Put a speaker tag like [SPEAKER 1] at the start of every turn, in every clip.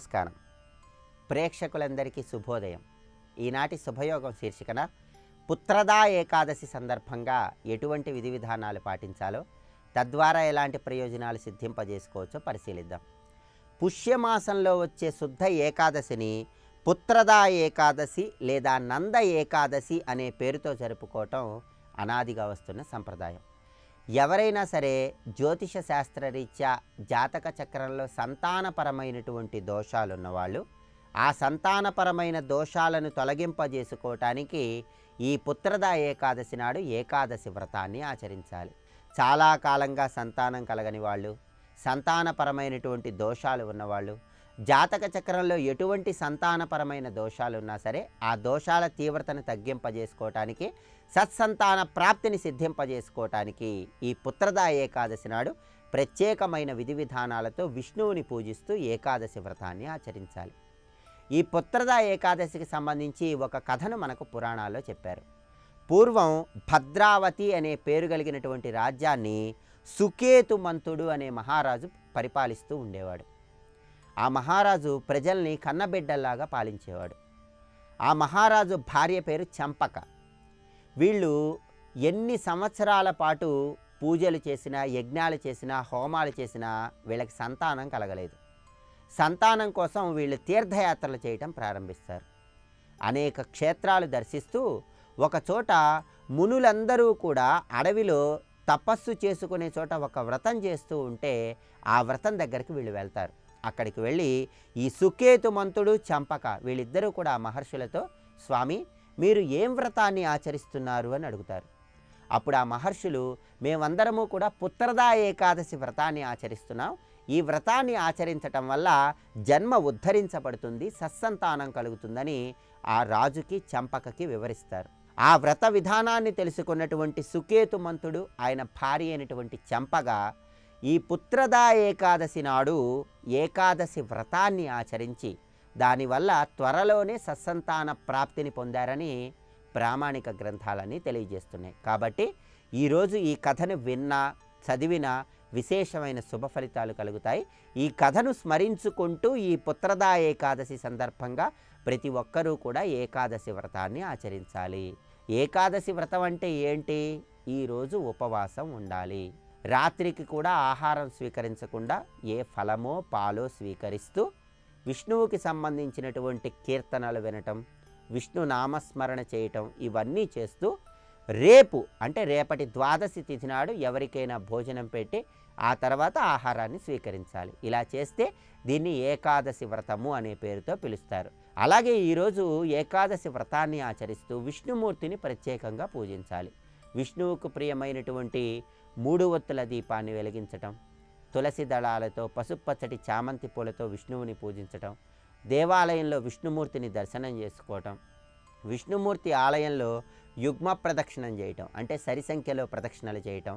[SPEAKER 1] నమస్కారం. ప్రేక్షకులందరికీ శుభోదయం. ఈనాటి శుభయోగం శీర్షికన పుత్రదా ఏకాదశి సందర్భంగా ఎటువంటి విధి విధానాలు పాటించాలో, తద్వారా ఎలాంటి ప్రయోజనాలు సిద్ధింపజేసుకోవచ్చో పరిశీలిద్దాం. పుష్యమాసంలో వచ్చే శుద్ధ ఏకాదశిని పుత్రదా ఏకాదశి లేదా నంద ఏకాదశి అనే పేరుతో జరుపుకోవటం అనాదిగా వస్తున్న సంప్రదాయం. ఎవరైనా సరే జ్యోతిష శాస్త్రరీత్యా జాతక చక్రంలో సంతానపరమైనటువంటి దోషాలు ఉన్నవాళ్ళు ఆ సంతానపరమైన దోషాలను తొలగింపజేసుకోవటానికి ఈ పుత్రదా ఏకాదశి నాడు ఏకాదశి వ్రతాన్ని ఆచరించాలి. చాలా కాలంగా సంతానం కలగని వాళ్ళు, సంతానపరమైనటువంటి దోషాలు ఉన్నవాళ్ళు, జాతక చక్రంలో ఎటువంటి సంతానపరమైన దోషాలు ఉన్నా సరే ఆ దోషాల తీవ్రతను తగ్గింపజేసుకోవటానికి, సత్సంతాన ప్రాప్తిని సిద్ధింపజేసుకోవటానికి ఈ పుత్రదా ఏకాదశి నాడు ప్రత్యేకమైన విధి విధానాలతో విష్ణువుని పూజిస్తూ ఏకాదశి వ్రతాన్ని ఆచరించాలి. ఈ పుత్రదా ఏకాదశికి సంబంధించి ఒక కథను మనకు పురాణాల్లో చెప్పారు. పూర్వం భద్రావతి అనే పేరు కలిగినటువంటి రాజ్యాన్ని సుకేతుమంతుడు అనే మహారాజు పరిపాలిస్తూ ఉండేవాడు. ఆ మహారాజు ప్రజల్ని కన్నబిడ్డల్లాగా పాలించేవాడు. ఆ మహారాజు భార్య పేరు చంపక. వీళ్ళు ఎన్ని సంవత్సరాల పాటు పూజలు చేసినా, యజ్ఞాలు చేసినా, హోమాలు చేసినా వీళ్ళకి సంతానం కలగలేదు. సంతానం కోసం వీళ్ళు తీర్థయాత్రలు చేయటం ప్రారంభిస్తారు. అనేక క్షేత్రాలు దర్శిస్తూ ఒకచోట మునులందరూ కూడా అడవిలో తపస్సు చేసుకునే చోట ఒక వ్రతం చేస్తూ ఉంటే ఆ వ్రతం దగ్గరికి వీళ్ళు వెళ్తారు. అక్కడికి వెళ్ళి ఈ సుకేతుమంతుడు, చంపక వీళ్ళిద్దరూ కూడా మహర్షులతో, స్వామి మీరు ఏం వ్రతాన్ని ఆచరిస్తున్నారు అని అడుగుతారు. అప్పుడు ఆ మహర్షులు, మేమందరము కూడా పుత్రదా ఏకాదశి వ్రతాన్ని ఆచరిస్తున్నాం. ఈ వ్రతాన్ని ఆచరించటం వల్ల జన్మ ఉద్ధరించబడుతుంది, సత్సంతానం కలుగుతుందని ఆ రాజుకి చంపకకి వివరిస్తారు. ఆ వ్రత విధానాన్ని తెలుసుకున్నటువంటి సుకేతుమంతుడు, ఆయన భార్య అయినటువంటి చంపగా ఈ పుత్రదా ఏకాదశి నాడు ఏకాదశి వ్రతాన్ని ఆచరించి దానివల్ల త్వరలోనే సత్సంతాన ప్రాప్తిని పొందారని ప్రామాణిక గ్రంథాలన్నీ తెలియజేస్తున్నాయి. కాబట్టి ఈరోజు ఈ కథను విన్నా, చదివినా విశేషమైన శుభ ఫలితాలు కలుగుతాయి. ఈ కథను స్మరించుకుంటూ ఈ పుత్రదా ఏకాదశి సందర్భంగా ప్రతి ఒక్కరూ కూడా ఏకాదశి వ్రతాన్ని ఆచరించాలి. ఏకాదశి వ్రతం అంటే ఏంటి? ఈరోజు ఉపవాసం ఉండాలి. రాత్రికి కూడా ఆహారం స్వీకరించకుండా ఏ ఫలమో పాలో స్వీకరిస్తూ విష్ణువుకి సంబంధించినటువంటి కీర్తనలు వినటం, విష్ణు నామస్మరణ చేయటం, ఇవన్నీ చేస్తూ రేపు అంటే రేపటి ద్వాదశి తిథి నాడు ఎవరికైనా భోజనం పెట్టి ఆ తర్వాత ఆహారాన్ని స్వీకరించాలి. ఇలా చేస్తే దీన్ని ఏకాదశి వ్రతము అనే పేరుతో పిలుస్తారు. అలాగే ఈరోజు ఏకాదశి వ్రతాన్ని ఆచరిస్తూ విష్ణుమూర్తిని ప్రత్యేకంగా పూజించాలి. విష్ణువుకు ప్రియమైనటువంటి 3 ఒత్తుల దీపాన్ని వెలిగించటం, తులసి దళాలతో, పసుపచ్చటి చామంతి పూలతో విష్ణువుని పూజించటం, దేవాలయంలో విష్ణుమూర్తిని దర్శనం చేసుకోవటం, విష్ణుమూర్తి ఆలయంలో యుగ్మ ప్రదక్షిణం చేయటం అంటే సరి సంఖ్యలో ప్రదక్షిణలు చేయటం,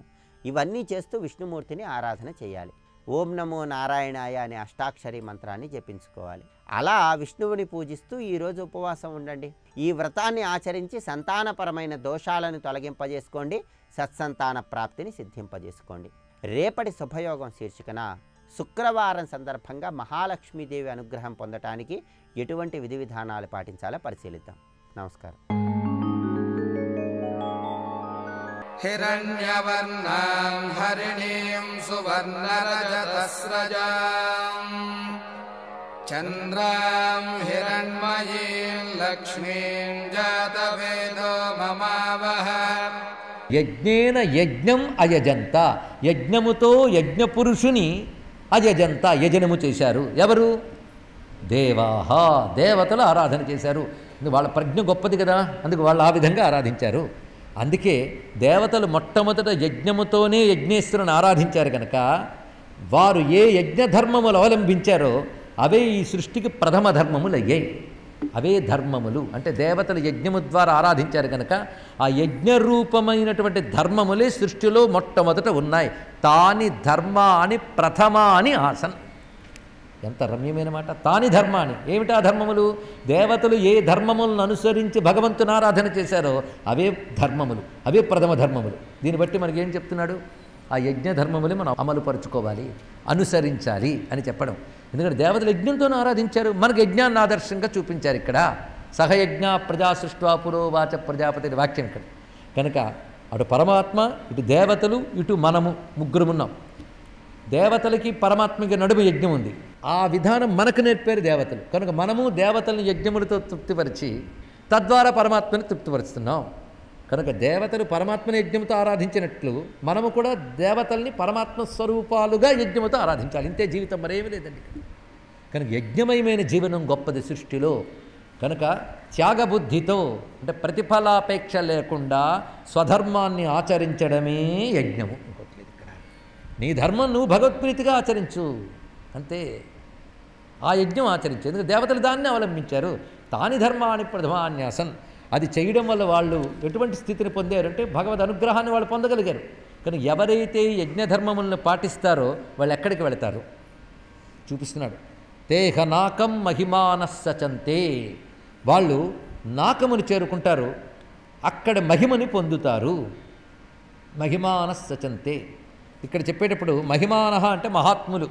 [SPEAKER 1] ఇవన్నీ చేస్తూ విష్ణుమూర్తిని ఆరాధన చేయాలి. ఓం నమో నారాయణాయ అనే అష్టాక్షరి మంత్రాన్ని జపించుకోవాలి. అలా విష్ణువుని పూజిస్తూ ఈరోజు ఉపవాసం ఉండండి. ఈ వ్రతాన్ని ఆచరించి సంతానపరమైన దోషాలను తొలగింపజేసుకోండి, సత్సంతాన ప్రాప్తిని సిద్ధింపజేసుకోండి. రేపటి శుభయోగం శీర్షికన శుక్రవారం సందర్భంగా మహాలక్ష్మీదేవి అనుగ్రహం పొందటానికి ఎటువంటి విధి విధానాలు పాటించాలో పరిశీలిద్దాం. నమస్కారం.
[SPEAKER 2] హిరణ్యవర్ణాం హరిణీం సువర్ణరజతస్రజాం చంద్రాం హిరణ్మయీం లక్ష్మీం జాతవేదో మమావహ.
[SPEAKER 3] యజ్ఞేన యజ్ఞం అయజంత, యజ్ఞముతో యజ్ఞపురుషుని అయజంత యజనము చేశారు. ఎవరు? దేవాహ, దేవతలు ఆరాధన చేశారు. వాళ్ళ ప్రజ్ఞ గొప్పది కదా, అందుకు వాళ్ళు ఆ విధంగా ఆరాధించారు. అందుకే దేవతలు మొట్టమొదట యజ్ఞముతోనే యజ్ఞేశ్వరుని ఆరాధించారు కనుక వారు ఏ యజ్ఞధర్మములు అవలంబించారో అవే ఈ సృష్టికి ప్రథమ ధర్మములు అయ్యాయి. అవే ధర్మములు అంటే దేవతలు యజ్ఞము ద్వారా ఆరాధించారు కనుక ఆ యజ్ఞరూపమైనటువంటి ధర్మములే సృష్టిలో మొట్టమొదట ఉన్నాయి. తాని ధర్మాని ప్రథమాని ఆసన్. ఎంత రమ్యమైన మాట. తాని ధర్మాని ఏమిటా ధర్మములు? దేవతలు ఏ ధర్మములను అనుసరించి భగవంతుని ఆరాధన చేశారో అవే ధర్మములు, అవే ప్రథమ ధర్మములు. దీన్ని బట్టి మనకి ఏం చెప్తున్నాడు? ఆ యజ్ఞ ధర్మములే మనం అమలుపరుచుకోవాలి, అనుసరించాలి అని చెప్పడం. ఎందుకంటే దేవతలు యజ్ఞంతోనూ ఆరాధించారు, మనకు యజ్ఞాన్ని ఆదర్శంగా చూపించారు ఇక్కడ. సహయజ్ఞ ప్రజా సృష్ట్వా పురోవాచ ప్రజాపతి వాక్యం ఇక్కడ. కనుక అటు పరమాత్మ, ఇటు దేవతలు, ఇటు మనము ముగ్గురు ఉన్నాం. దేవతలకి పరమాత్మకి నడుము యజ్ఞం ఉంది. ఆ విధానం మనకు నేర్పారు దేవతలు. కనుక మనము దేవతలను యజ్ఞములతో తృప్తిపరిచి తద్వారా పరమాత్మని తృప్తిపరుస్తున్నాం. కనుక దేవతలు పరమాత్మని యజ్ఞంతో ఆరాధించినట్లు మనము కూడా దేవతల్ని పరమాత్మ స్వరూపాలుగా యజ్ఞముతో ఆరాధించాలి. ఇంతే జీవితం, మరేమీ లేదండి. కనుక యజ్ఞమయమైన జీవనం గొప్పది సృష్టిలో. కనుక త్యాగబుద్ధితో, అంటే ప్రతిఫలాపేక్ష లేకుండా స్వధర్మాన్ని ఆచరించడమే యజ్ఞము. ఇంకోట్లేదు ఇక్కడ. నీ ధర్మం నువ్వు భగవత్ప్రీతిగా ఆచరించు, అంతే. ఆ యజ్ఞం ఆచరించు. ఎందుకంటే దేవతలు దాన్ని అవలంబించారు. తాని ధర్మాన్ని ప్రథమాన్యాసన్. అది చేయడం వల్ల వాళ్ళు ఎటువంటి స్థితిని పొందారంటే భగవద్ అనుగ్రహాన్ని వాళ్ళు పొందగలిగారు. కానీ ఎవరైతే యజ్ఞధర్మములను పాటిస్తారో వాళ్ళు ఎక్కడికి వెళతారు చూపిస్తున్నాడు. తేహ నాకం మహిమానస్సచంతే. వాళ్ళు నాకమును చేరుకుంటారు, అక్కడ మహిమని పొందుతారు. మహిమానస్సచంతే ఇక్కడ చెప్పేటప్పుడు మహిమానహ అంటే మహాత్ములు.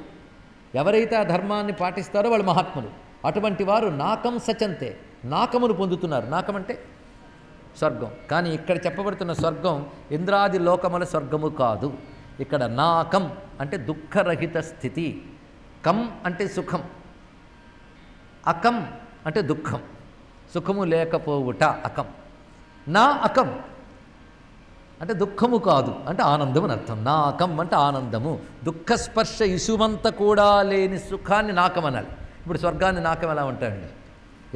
[SPEAKER 3] ఎవరైతే ఆ ధర్మాన్ని పాటిస్తారో వాళ్ళు మహాత్ములు. అటువంటి వారు నాకం సచంతే, నాకమును పొందుతున్నారు. నాకం అంటే స్వర్గం. కానీ ఇక్కడ చెప్పబడుతున్న స్వర్గం ఇంద్రాది లోకముల స్వర్గము కాదు. ఇక్కడ నాకం అంటే దుఃఖరహిత స్థితి. కం అంటే సుఖం, అకం అంటే దుఃఖం, సుఖము లేకపోవుట అకం. నా అకం అంటే దుఃఖము కాదు అంటే ఆనందం అని అర్థం. నాకం అంటే ఆనందము. దుఃఖస్పర్శ ఇసుమంత కూడా లేని సుఖాన్ని నాకం అనాలి. ఇప్పుడు స్వర్గాన్ని నాకం ఎలా ఉంటాయండి?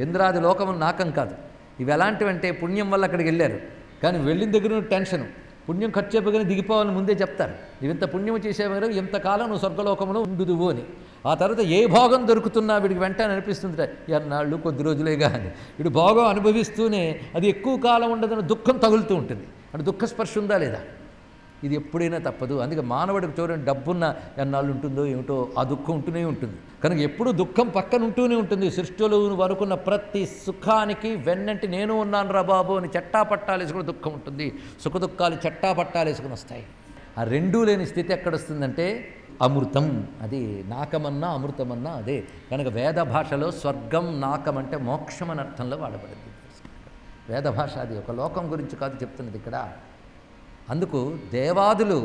[SPEAKER 3] ఇంద్రాది లోకములు నాకం కాదు. ఇవి ఎలాంటివంటే పుణ్యం వల్ల అక్కడికి వెళ్ళారు, కానీ వెళ్ళిన దగ్గర టెన్షను. పుణ్యం ఖర్చు అయిపోగానే దిగిపోవాలని ముందే చెప్తారు. నువ్వు ఇంత పుణ్యం చేసేవారు, ఇంతకాలం నువ్వు స్వర్గలోకంలో ఉండుదువు అని. ఆ తర్వాత ఏ భోగం దొరుకుతున్నా వీడికి వెంటనే అనిపిస్తుంది, ఎన్నాళ్ళు కొద్ది రోజులేగా అని. వీడు భోగం అనుభవిస్తూనే అది ఎక్కువ కాలం ఉండదని దుఃఖం తగులుతూ ఉంటుంది. అంటే దుఃఖస్పర్శ ఉందా లేదా? ఇది ఎప్పుడైనా తప్పదు. అందుకే మానవుడికి చూడండి, డబ్బున్న ఎన్నాళ్ళు ఉంటుందో ఏమిటో ఆ దుఃఖం ఉంటూనే ఉంటుంది. కనుక ఎప్పుడు దుఃఖం పక్కన ఉంటూనే ఉంటుంది. సృష్టిలో వరకున్న ప్రతి సుఖానికి వెన్నంటి నేను ఉన్నాను రా బాబు అని చట్టాపట్టాలు వేసుకుని దుఃఖం ఉంటుంది. సుఖదుఖాలు చట్టాపట్టాలు వేసుకుని వస్తాయి. ఆ రెండూ లేని స్థితి ఎక్కడొస్తుందంటే అమృతం. అది నాకమన్నా అమృతమన్నా అదే. కనుక వేద భాషలో స్వర్గం నాకం అంటే మోక్షం అని అర్థంలో వాడబడింది. వేద భాష అది ఒక లోకం గురించి కాదు చెప్తున్నది ఇక్కడ. అందుకు దేవాదులు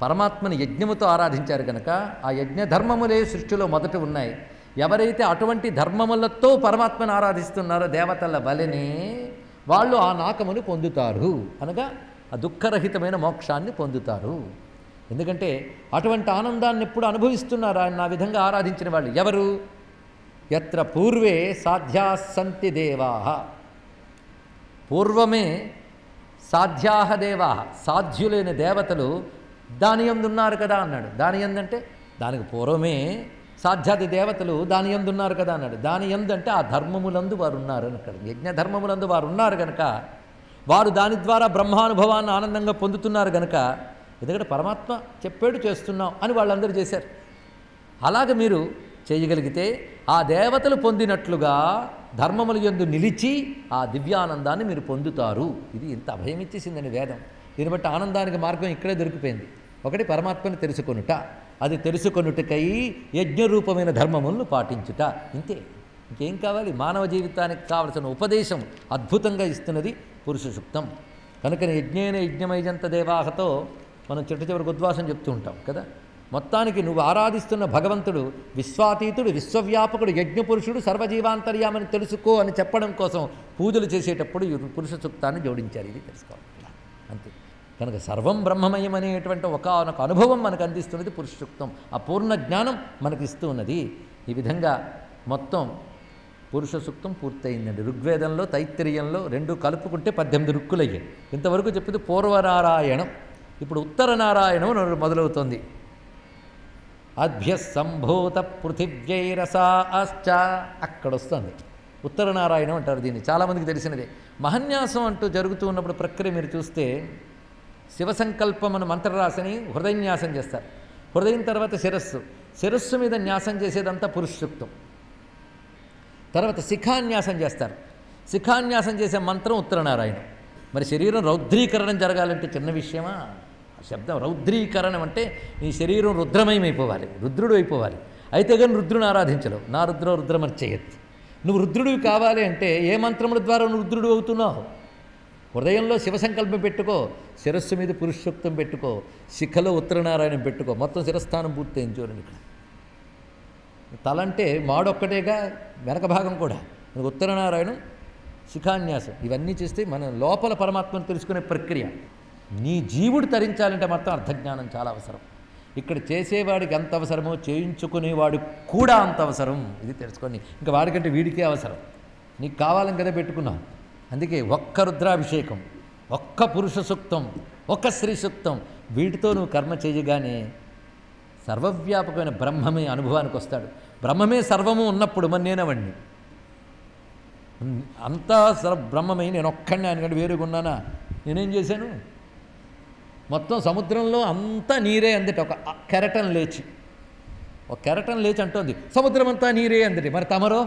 [SPEAKER 3] పరమాత్మని యజ్ఞముతో ఆరాధించారు కనుక ఆ యజ్ఞ ధర్మములే సృష్టిలో మొదట ఉన్నాయి. ఎవరైతే అటువంటి ధర్మములతో పరమాత్మను ఆరాధిస్తున్నారో దేవతల వలెనే వాళ్ళు ఆ నాకమును పొందుతారు, అనగా ఆ దుఃఖరహితమైన మోక్షాన్ని పొందుతారు. ఎందుకంటే అటువంటి ఆనందాన్ని ఎప్పుడు అనుభవిస్తున్నారు ఆయన ఆ విధంగా ఆరాధించిన వాళ్ళు. ఎవరు? యత్ర పూర్వే సాధ్యాస్సంతి దేవాః. పూర్వమే సాధ్యాహ దేవా, సాధ్యులైన దేవతలు దాని యందు ఉన్నారు కదా అన్నాడు. దాని యందంటే దానికి పూర్వమే సాధ్యాది దేవతలు దాని యందు ఉన్నారు కదా అన్నాడు. దాని యందు అంటే ఆ ధర్మములందు వారు ఉన్నారు అని అక్కడ. యజ్ఞ ధర్మములందు వారు ఉన్నారు కనుక వారు దాని ద్వారా బ్రహ్మానుభవాన్ని ఆనందంగా పొందుతున్నారు కనుక, ఎందుకంటే పరమాత్మ చెప్పాడు చేస్తున్నాం అని వాళ్ళందరూ చేశారు. అలాగే మీరు చేయగలిగితే ఆ దేవతలు పొందినట్లుగా ధర్మముల యందు నిలిచి ఆ దివ్యానందాన్ని మీరు పొందుతారు. ఇది ఇంత అభయం ఇచ్చేసిందని వేదం. దీన్ని బట్టి ఆనందానికి మార్గం ఇక్కడే దొరికిపోయింది. ఒకటి పరమాత్మని తెలుసుకొనుట, అది తెలుసుకొనుటకై యజ్ఞరూపమైన ధర్మములను పాటించుట. ఇంతే, ఇంకేం కావాలి? మానవ జీవితానికి కావలసిన ఉపదేశం అద్భుతంగా ఇస్తున్నది పురుష సూక్తం. కనుకని యజ్ఞేన యజ్ఞమైజంత దేవాహతో మనం చిట్ట చివరికి ఉద్వాసం చెప్తూ ఉంటాం కదా. మొత్తానికి నువ్వు ఆరాధిస్తున్న భగవంతుడు విశ్వాతీతుడు, విశ్వవ్యాపకుడు, యజ్ఞపురుషుడు, సర్వజీవాంతర్యామని తెలుసుకో అని చెప్పడం కోసం పూజలు చేసేటప్పుడు ఈ పురుష సూక్తాన్ని జోడించారు. ఇది తెలుసుకోవాలి అంతే. కనుక సర్వం బ్రహ్మమయం అనేటువంటి ఒకనొక అనుభవం మనకు అందిస్తున్నది పురుష సూక్తం. ఆ పూర్ణ జ్ఞానం మనకి ఇస్తూ ఉన్నది. ఈ విధంగా మొత్తం పురుష సూక్తం పూర్తయిందండి. ఋగ్వేదంలో తైత్తిరీయంలో రెండు కలుపుకుంటే 18 రుక్కులయ్యాయి. ఇంతవరకు చెప్పింది పూర్వనారాయణం. ఇప్పుడు ఉత్తరనారాయణం మొదలవుతోంది. అభ్య సంభూత పృథివ్యైరసా అశ్చ అక్కడ వస్తుంది. ఉత్తరనారాయణం అంటారు దీన్ని. చాలామందికి తెలిసినదే. మహన్యాసం అంటూ జరుగుతూ ఉన్నప్పుడు ప్రక్రియ మీరు చూస్తే శివసంకల్పం అని మంత్రరాశిని హృదయన్యాసం చేస్తారు. హృదయం తర్వాత శిరస్సు, శిరస్సు మీద న్యాసం చేసేదంతా పురుష సూక్తం. తర్వాత శిఖాన్యాసం చేస్తారు. శిఖాన్యాసం చేసే మంత్రం ఉత్తరనారాయణం. మరి శరీరం రౌద్రీకరణం జరగాలంటే చిన్న విషయమా? శబ్దం రౌద్రీకరణం అంటే నీ శరీరం రుద్రమయమైపోవాలి, రుద్రుడు అయిపోవాలి. అయితే కానీ రుద్రుని ఆరాధించలేవు. నా రుద్రో రుద్రమర్చయత్. నువ్వు రుద్రుడివి కావాలి అంటే ఏ మంత్రముల ద్వారా నువ్వు రుద్రుడు అవుతున్నావు? హృదయంలో శివసంకల్పం పెట్టుకో, శిరస్సు మీద పురుషోక్తం పెట్టుకో, శిఖలో ఉత్తరనారాయణం పెట్టుకో. మొత్తం శిరస్థానం పూర్తయింది చూడండి. ఇక్కడ తలంటే మాడొక్కటేగా, వెనక భాగం కూడా. ఉత్తరనారాయణం, శిఖాన్యాసం ఇవన్నీ చేస్తే మనం లోపల పరమాత్మను తెలుసుకునే ప్రక్రియ. నీ జీవుడు తరించాలంటే మాత్రం అర్థజ్ఞానం చాలా అవసరం. ఇక్కడ చేసేవాడికి ఎంత అవసరమో చేయించుకునేవాడు కూడా అంత అవసరం. ఇది తెలుసుకొని ఇంకా వాడికంటే వీడికే అవసరం. నీకు కావాలని కదా పెట్టుకున్నావు. అందుకే ఒక్క రుద్రాభిషేకం, ఒక్క పురుష సూక్తం, ఒక్క స్త్రీ సూక్తం, వీటితో నువ్వు కర్మ చేయగానే సర్వవ్యాపకమైన బ్రహ్మమే అనుభవానికి వస్తాడు. బ్రహ్మమే సర్వము ఉన్నప్పుడు మరి నేనవండి అంతా బ్రహ్మమై నేను ఒక్కడిని ఆయనకంటే వేరుగా ఉన్నానా? నేనేం చేశాను? మొత్తం సముద్రంలో అంతా నీరే అందట. ఒక కెరటం లేచి అంటోంది సముద్రం అంతా నీరే అందటి. మరి తమరో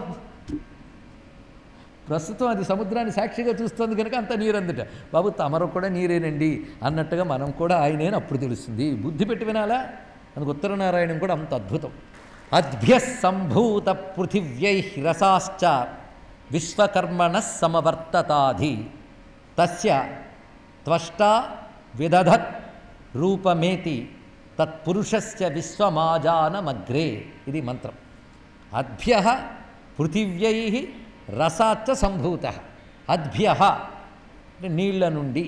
[SPEAKER 3] ప్రస్తుతం అది సముద్రాన్ని సాక్షిగా చూస్తుంది కనుక అంతా నీరు అందట. బాబు తమరు కూడా నీరేనండి అన్నట్టుగా మనం కూడా ఆయనేని అప్పుడు తెలుస్తుంది. బుద్ధి పెట్టి వినాలా? అందుకు ఉత్తరనారాయణం కూడా అంత అద్భుతం. అద్భ్య సంభూత పృథివ్యై రసాశ్చ విశ్వకర్మణ సమవర్తతాధి తస్య త్వష్టా విదధత్ రూపమేతి తత్పురుషస్య విశ్వమాజానమగ్రే. ఇది మంత్రం. అద్భ్య పృథివ్యై రసాచ్చ సంభూత. అద్భ్య అంటే నీళ్ల నుండి.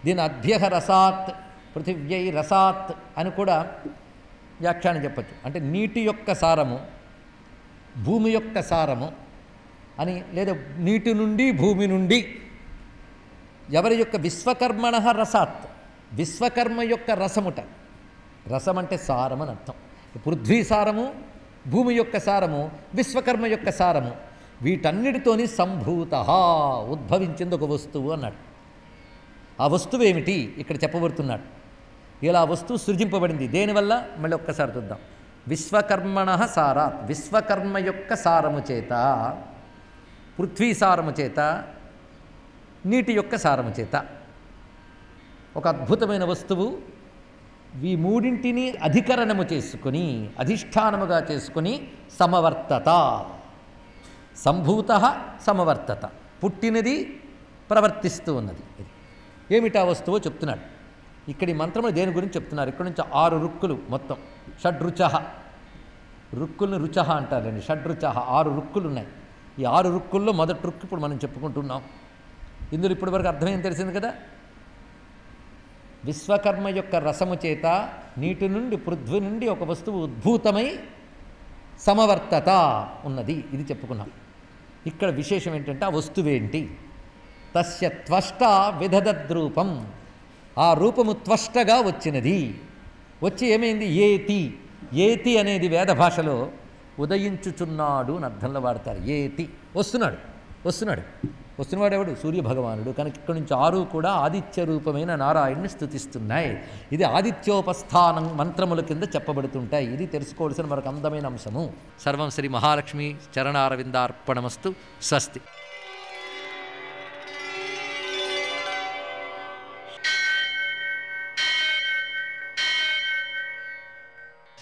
[SPEAKER 3] దీని అద్భ్య రసాత్, పృథివ్యై రసాత్ అని కూడా వ్యాఖ్యానం చెప్పచ్చు. అంటే నీటి యొక్క సారము, భూమి యొక్క సారము అని, లేదా నీటి నుండి భూమి నుండి. ఎవరి యొక్క విశ్వకర్మణ రసాత్, విశ్వకర్మ యొక్క రసముట. రసం అంటే సారం అని అర్థం. పృథ్వీ సారము, భూమి యొక్క సారము, విశ్వకర్మ యొక్క సారము, వీటన్నిటితోని సంభూత ఉద్భవించింది ఒక వస్తువు అన్నాడు. ఆ వస్తువు ఏమిటి ఇక్కడ చెప్పబడుతున్నాడు. ఇలా ఆ వస్తువు సృజింపబడింది దేనివల్ల? మళ్ళీ ఒక్కసారి చూద్దాం. విశ్వకర్మణ సారాత్, విశ్వకర్మ యొక్క సారము చేత, పృథ్వీ సారము చేత, నీటి యొక్క సారము చేత ఒక అద్భుతమైన వస్తువు ఈ మూడింటిని అధికరణము చేసుకుని, అధిష్టానముగా చేసుకుని సమవర్తత, సంభూత సమవర్తత, పుట్టినది ప్రవర్తిస్తూ ఉన్నది. ఏమిటా వస్తువో చెప్తున్నాడు. ఇక్కడ ఈ మంత్రములు దేని గురించి చెప్తున్నారు? ఇక్కడ నుంచి 6 రుక్కులు మొత్తం. షడ్రుచ, రుక్కుల్ని రుచ అంటారండి. షడ్రుచ 6 రుక్కులు ఉన్నాయి. ఈ 6 రుక్కుల్లో మొదటి రుక్కు ఇప్పుడు మనం చెప్పుకుంటున్నాం. ఇందులో ఇప్పటి వరకు అర్థమేం తెలిసింది కదా? విశ్వకర్మ యొక్క రసము చేత నీటి నుండి, పృథ్వీ నుండి ఒక వస్తువు ఉద్భూతమై సమవర్తత ఉన్నది. ఇది చెప్పుకున్నాం. ఇక్కడ విశేషం ఏంటంటే ఆ వస్తువేంటి? తస్య త్వష్ట విదధద్రూపం. ఆ రూపము త్వష్టగా వచ్చినది. వచ్చి ఏమైంది? ఏతి. ఏతి అనేది వేద భాషలో ఉదయించుచున్నాడు అని అర్థంలో వాడతారు. ఏతి వస్తున్నవాడు ఎవడు? సూర్యభగవానుడు. కనుక ఇక్కడి నుంచి 6 కూడా ఆదిత్య రూపమైన నారాయణ్ణి స్తుతిస్తున్నాయి. ఇది ఆదిత్యోపస్థానం మంత్రముల కింద చెప్పబడుతుంటాయి. ఇది తెలుసుకోవాల్సిన మరొక అందమైన అంశము. సర్వం శ్రీ మహాలక్ష్మి చరణారవిందార్పణమస్తు. స్వస్తి.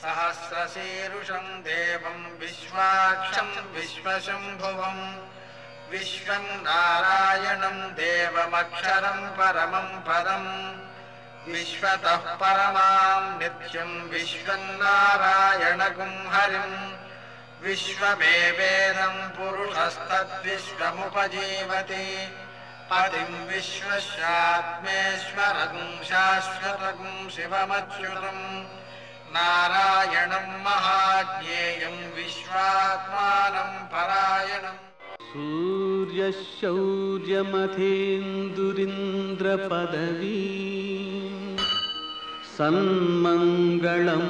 [SPEAKER 2] సహస్రశీరుషం దేవం విశ్వాక్షం విశ్వశంభువం విశ్వం నారాయణం దేవమక్షరం పరమం పదం విశ్వతః పరమాం నిత్యం విశ్వం నారాయణగుం హరిం విశ్వమేవేదం పురుషస్తద్విశ్వముపజీవతి పతిం విశ్వస్యాత్మేశ్వరగుం శాశ్వతగుం శివమచ్యుతం నారాయణం మహాజ్ఞేయం విశ్వాత్మానం పరాయణం.
[SPEAKER 4] సూర్యశౌర్యమథేందురింద్రపదవీ సన్మంగళం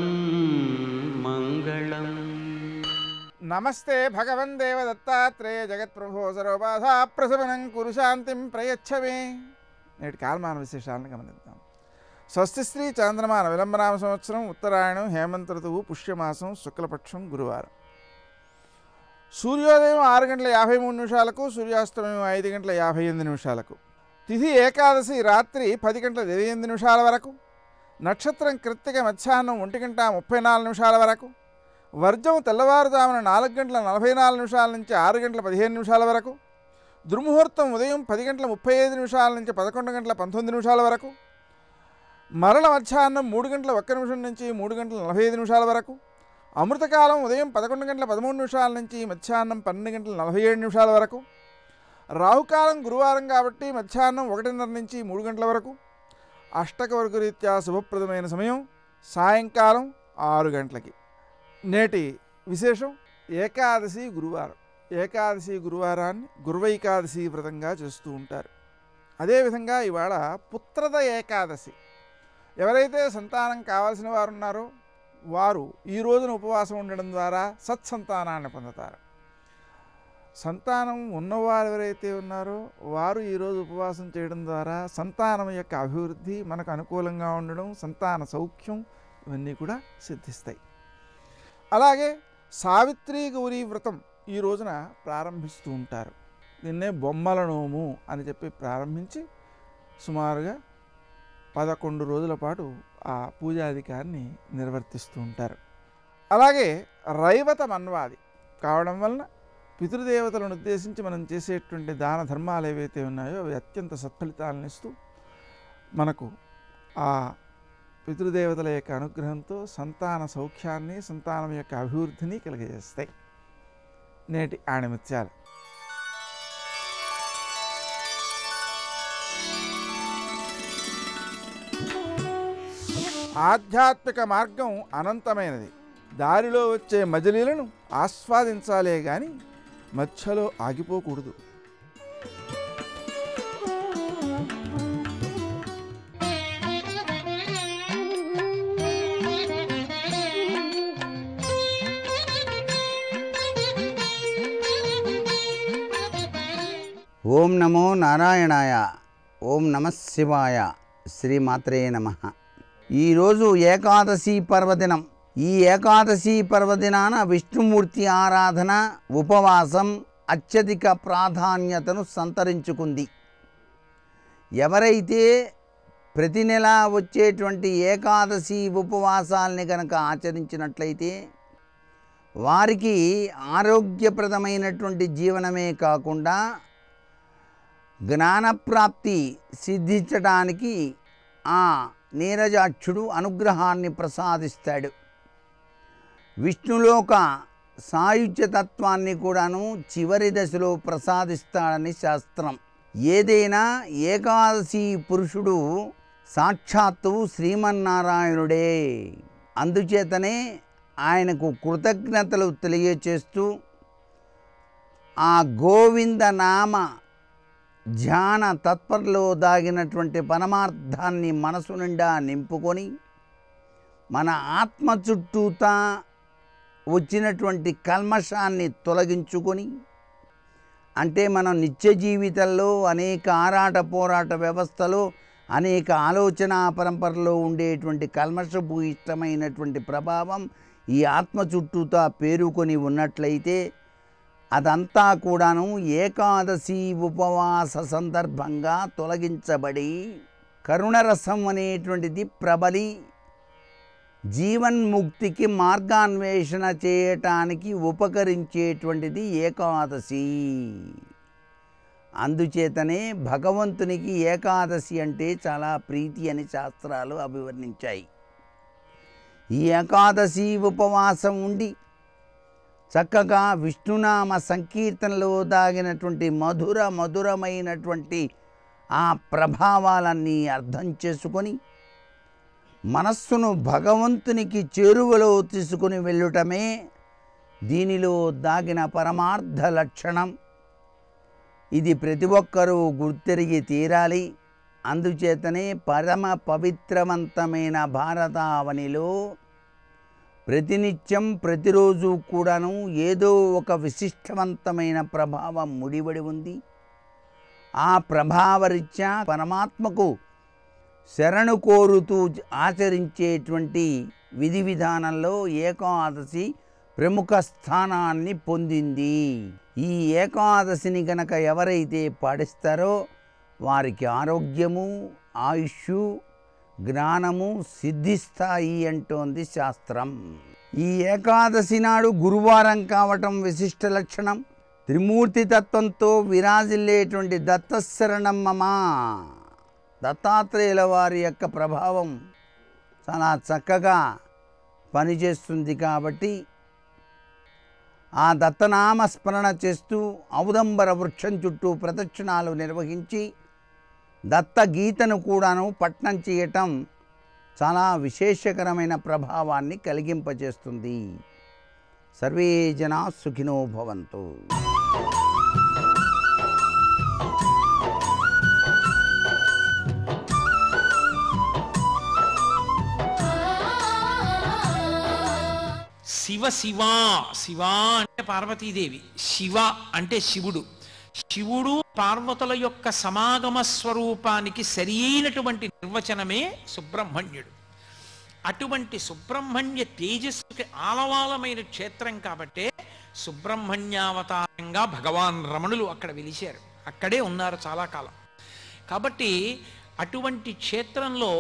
[SPEAKER 4] మంగళం.
[SPEAKER 5] నమస్తే భగవన్ దేవదత్తాత్రేయ జగత్ప్రభో సర్వబాధా ప్రశమనం కురు శాంతిం ప్రయచ్చమే. నేటి కాలమాన విశేషాలను గమనిద్దాం. స్వస్తి శ్రీ చాంద్రమాన విలంబనామ సంవత్సరం, ఉత్తరాయణం, హేమంత ఋతువు, పుష్యమాసం, శుక్లపక్షం, గురువారం. సూర్యోదయం 6:53, సూర్యాస్తమయం 5:58. తిథి ఏకాదశి రాత్రి 10:28 వరకు. నక్షత్రం కృత్తిక మధ్యాహ్నం 1:34 వరకు. వర్జం తెల్లవారుజామున 4 గంటల 44 నిమిషాల నుంచి 6 గంటల 15 నిమిషాల వరకు, దుర్ముహూర్తం ఉదయం 10 గంటల 35 నిమిషాల నుంచి 11 గంటల 19 నిమిషాల వరకు, మరల మధ్యాహ్నం 3 గంటల 1 నిమిషం నుంచి 3 గంటల 45 నిమిషాల వరకు, అమృతకాలం ఉదయం 11 గంటల 13 నిమిషాల నుంచి మధ్యాహ్నం 12 గంటల 47 నిమిషాల వరకు, రాహుకాలం గురువారం కాబట్టి మధ్యాహ్నం 1:30 నుంచి 3 గంటల వరకు, అష్టక వర్గ రీత్యా శుభప్రదమైన సమయం సాయంకాలం 6 గంటలకి. నేటి విశేషం ఏకాదశి గురువారం. ఏకాదశి గురువారాన్ని గురువైకాదశి వ్రతంగా చేస్తూ ఉంటారు. అదేవిధంగా ఇవాళ పుత్రద ఏకాదశి. ఎవరైతే సంతానం కావాల్సిన వారు ఉన్నారో వారు ఈ రోజున ఉపవాసం ఉండడం ద్వారా సత్సంతానాన్ని పొందుతారు. సంతానం ఉన్నవారు ఎవరైతే ఉన్నారో వారు ఈరోజు ఉపవాసం చేయడం ద్వారా సంతానం యొక్క అభివృద్ధి, మనకు అనుకూలంగా ఉండడం, సంతాన సౌఖ్యం ఇవన్నీ కూడా సిద్ధిస్తాయి. అలాగే సావిత్రి గౌరీ వ్రతం ఈ రోజున ప్రారంభిస్తూ ఉంటారు. దీన్నే బొమ్మల నోము అని చెప్పి ప్రారంభించి సుమారుగా 11 రోజుల పాటు ఆ పూజాధికారిని నిర్వర్తిస్తూ ఉంటారు. అలాగే రైవత మన్వాది కావడం వలన పితృదేవతలను ఉద్దేశించి మనం చేసేటువంటి దాన ధర్మాలు ఏవైతే ఉన్నాయో అవి అత్యంత సత్ఫలితాలను ఇస్తూ మనకు ఆ పితృదేవతల యొక్క అనుగ్రహంతో సంతాన సౌఖ్యాన్ని, సంతానం యొక్క అభివృద్ధిని కలిగజేస్తాయి. నేటి ఆణిముత్యాలు. ఆధ్యాత్మిక మార్గం అనంతమైనది. దారిలో వచ్చే మజిలీలను ఆస్వాదించాలే కానీ మధ్యలో ఆగిపోకూడదు.
[SPEAKER 6] ఓం నమో నారాయణాయ. ఓం నమ శివాయ. శ్రీమాత్రే నమః. ఈరోజు ఏకాదశి పర్వదినం. ఈ ఏకాదశి పర్వదినాన విష్ణుమూర్తి ఆరాధన, ఉపవాసం అత్యధిక ప్రాధాన్యతను సంతరించుకుంది. ఎవరైతే ప్రతి నెల వచ్చేటువంటి ఏకాదశి ఉపవాసాలని కనుక ఆచరించినట్లయితే వారికి ఆరోగ్యప్రదమైనటువంటి జీవనమే కాకుండా జ్ఞానప్రాప్తి సిద్ధించడానికి ఆ నీరజాక్షుడు అనుగ్రహాన్ని ప్రసాదిస్తాడు. విష్ణులోక సాయుజ్యతత్వాన్ని కూడాను చివరి దశలో ప్రసాదిస్తాడని శాస్త్రం. ఏదైనా ఏకాదశి పురుషుడు సాక్షాత్తు శ్రీమన్నారాయణుడే. అందుచేతనే ఆయనకు కృతజ్ఞతలు తెలియచేస్తూ ఆ గోవింద నామ ధ్యాన తత్పరలో దాగినటువంటి పరమార్థాన్ని మనసు నిండా నింపుకొని మన ఆత్మ చుట్టూతా వచ్చినటువంటి కల్మషాన్ని తొలగించుకొని, అంటే మనం నిత్య జీవితంలో అనేక ఆరాట పోరాట వ్యవస్థలో అనేక ఆలోచన పరంపరలో ఉండేటువంటి కల్మషభూయిష్టమైనటువంటి ప్రభావం ఈ ఆత్మ చుట్టూతా పేరుకొని ఉన్నట్లయితే అదంతా కూడాను ఏకాదశి ఉపవాస సందర్భంగా తొలగించబడి కరుణరసం అనేటువంటిది ప్రబలి జీవన్ముక్తికి మార్గాన్వేషణ చేయటానికి ఉపకరించేటువంటిది ఏకాదశి. అందుచేతనే భగవంతునికి ఏకాదశి అంటే చాలా ప్రీతి అని శాస్త్రాలు అభివర్ణించాయి. ఈ ఏకాదశి ఉపవాసం ఉండి చక్కగా విష్ణునామ సంకీర్తనలో దాగినటువంటి మధురమైనటువంటి ఆ ప్రభావాలన్నీ అర్థం చేసుకొని మనస్సును భగవంతునికి చేరువలో తీసుకుని వెళ్ళటమే దీనిలో దాగిన పరమార్థ లక్షణం. ఇది ప్రతి ఒక్కరూ గుర్తెరిగి తీరాలి. అందుచేతనే పరమ పవిత్రవంతమైన భారతావనిలో ప్రతినిత్యం ప్రతిరోజు కూడాను ఏదో ఒక విశిష్టవంతమైన ప్రభావం ముడిపడి ఉంది. ఆ ప్రభావరీత్యా పరమాత్మకు శరణు కోరుతూ ఆచరించేటువంటి విధి విధానంలో ఏకాదశి ప్రముఖ స్థానాన్ని పొందింది. ఈ ఏకాదశిని గనక ఎవరైతే పాటిస్తారో వారికి ఆరోగ్యము, ఆయుష్షు, జ్ఞానము సిద్ధిస్తాయి అంటోంది శాస్త్రం. ఈ ఏకాదశి నాడు గురువారం కావటం విశిష్ట లక్షణం. త్రిమూర్తి తత్వంతో విరాజిల్లేటువంటి దత్తశరణం మమ దత్తాత్రేయుల వారి యొక్క ప్రభావం చాలా చక్కగా పనిచేస్తుంది. కాబట్టి ఆ దత్తనామ స్మరణ చేస్తూ ఔదంబర వృక్షం చుట్టూ ప్రదక్షిణాలు నిర్వహించి దత్త గీతను కూడాను పఠనం చేయటం చాలా విశేషకరమైన ప్రభావాన్ని కలిగింపజేస్తుంది. సర్వే జనా సుఖినో భవంతు.
[SPEAKER 7] శివ శివ శివ అంటే పార్వతీదేవి, శివ అంటే శివుడు. శివుడు పార్వతుల యొక్క సమాగమ స్వరూపానికి సరి అయినటువంటి నిర్వచనమే సుబ్రహ్మణ్యుడు. అటువంటి సుబ్రహ్మణ్య తేజస్సుకి ఆలవాలమైన క్షేత్రం కాబట్టే సుబ్రహ్మణ్యావతారంగా భగవాన్ రమణులు అక్కడ వెలిశారు, అక్కడే ఉన్నారు చాలా కాలం. కాబట్టి అటువంటి క్షేత్రంలో